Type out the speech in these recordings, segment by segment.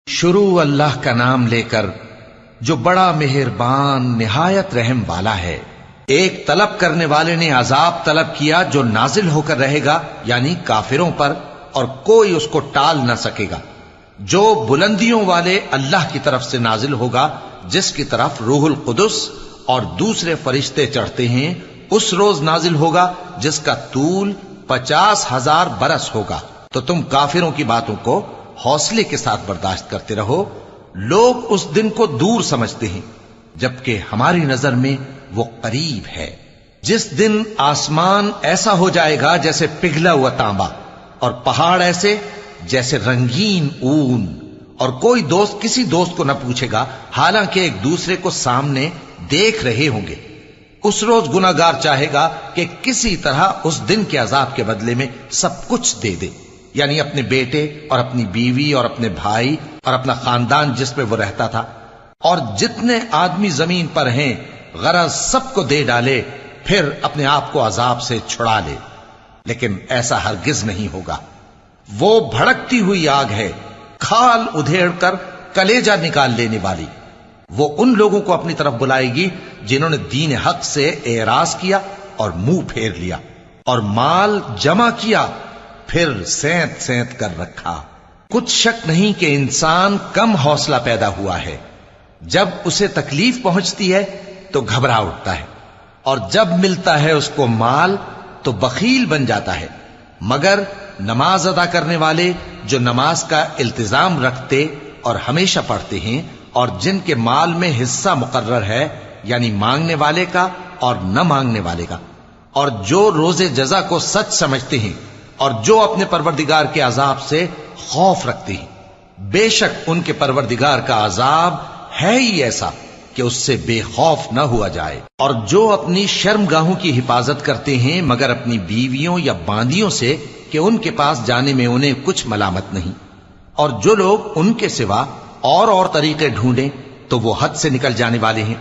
شروع اللہ کا نام لے کر جو بڑا مہربان نہایت رحم والا ہے۔ ایک طلب کرنے والے نے عذاب طلب کیا جو نازل ہو کر رہے گا، یعنی کافروں پر، اور کوئی اس کو ٹال نہ سکے گا۔ جو بلندیوں والے اللہ کی طرف سے نازل ہوگا، جس کی طرف روح القدس اور دوسرے فرشتے چڑھتے ہیں، اس روز نازل ہوگا جس کا طول 50,000 برس ہوگا۔ تو تم کافروں کی باتوں کو حوصلے کے ساتھ برداشت کرتے رہو۔ لوگ اس دن کو دور سمجھتے ہیں، جبکہ ہماری نظر میں وہ قریب ہے۔ جس دن آسمان ایسا ہو جائے گا جیسے پگھلا ہوا تانبا، اور پہاڑ ایسے جیسے رنگین اون، اور کوئی دوست کسی دوست کو نہ پوچھے گا، حالانکہ ایک دوسرے کو سامنے دیکھ رہے ہوں گے۔ اس روز گناہگار چاہے گا کہ کسی طرح اس دن کے عذاب کے بدلے میں سب کچھ دے دے، یعنی اپنے بیٹے اور اپنی بیوی اور اپنے بھائی اور اپنا خاندان جس میں وہ رہتا تھا، اور جتنے آدمی زمین پر ہیں، غرض سب کو دے ڈالے، پھر اپنے آپ کو عذاب سے چھڑا لے۔ لیکن ایسا ہرگز نہیں ہوگا۔ وہ بھڑکتی ہوئی آگ ہے، کھال ادھیڑ کر کلیجہ نکال لینے والی۔ وہ ان لوگوں کو اپنی طرف بلائے گی جنہوں نے دین حق سے اعراض کیا اور منہ پھیر لیا، اور مال جمع کیا، پھر سینت سینت کر رکھا۔ کچھ شک نہیں کہ انسان کم حوصلہ پیدا ہوا ہے۔ جب اسے تکلیف پہنچتی ہے تو گھبرا اٹھتا ہے، اور جب ملتا ہے اس کو مال تو بخیل بن جاتا ہے۔ مگر نماز ادا کرنے والے جو نماز کا التزام رکھتے اور ہمیشہ پڑھتے ہیں، اور جن کے مال میں حصہ مقرر ہے، یعنی مانگنے والے کا اور نہ مانگنے والے کا، اور جو روز جزا کو سچ سمجھتے ہیں، اور جو اپنے پروردگار کے عذاب سے خوف رکھتے ہیں، بے شک ان کے پروردگار کا عذاب ہے ہی ایسا کہ اس سے بے خوف نہ ہوا جائے۔ اور جو اپنی شرمگاہوں کی حفاظت کرتے ہیں مگر اپنی بیویوں یا باندیوں سے کہ ان کے پاس جانے میں انہیں کچھ ملامت نہیں، اور جو لوگ ان کے سوا اور طریقے ڈھونڈیں تو وہ حد سے نکل جانے والے ہیں،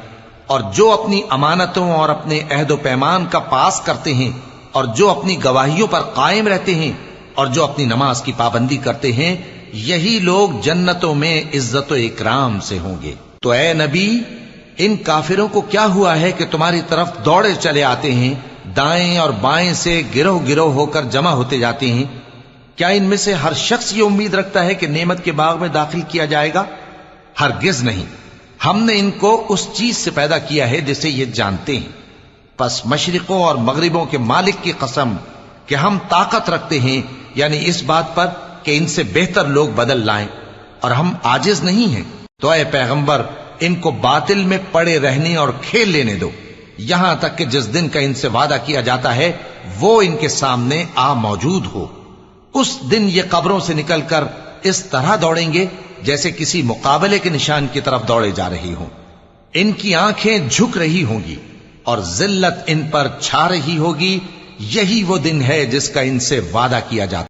اور جو اپنی امانتوں اور اپنے عہد و پیمان کا پاس کرتے ہیں، اور جو اپنی گواہیوں پر قائم رہتے ہیں، اور جو اپنی نماز کی پابندی کرتے ہیں، یہی لوگ جنتوں میں عزت و اکرام سے ہوں گے۔ تو اے نبی، ان کافروں کو کیا ہوا ہے کہ تمہاری طرف دوڑے چلے آتے ہیں، دائیں اور بائیں سے گروہ گروہ ہو کر جمع ہوتے جاتے ہیں؟ کیا ان میں سے ہر شخص یہ امید رکھتا ہے کہ نعمت کے باغ میں داخل کیا جائے گا؟ ہرگز نہیں۔ ہم نے ان کو اس چیز سے پیدا کیا ہے جسے یہ جانتے ہیں۔ پس مشرقوں اور مغربوں کے مالک کی قسم کہ ہم طاقت رکھتے ہیں، یعنی اس بات پر کہ ان سے بہتر لوگ بدل لائیں، اور ہم عاجز نہیں ہیں۔ تو اے پیغمبر، ان کو باطل میں پڑے رہنے اور کھیل لینے دو، یہاں تک کہ جس دن کا ان سے وعدہ کیا جاتا ہے وہ ان کے سامنے آ موجود ہو۔ اس دن یہ قبروں سے نکل کر اس طرح دوڑیں گے جیسے کسی مقابلے کے نشان کی طرف دوڑے جا رہی ہوں۔ ان کی آنکھیں جھک رہی ہوں گی اور ذلت ان پر چھا رہی ہوگی۔ یہی وہ دن ہے جس کا ان سے وعدہ کیا جاتا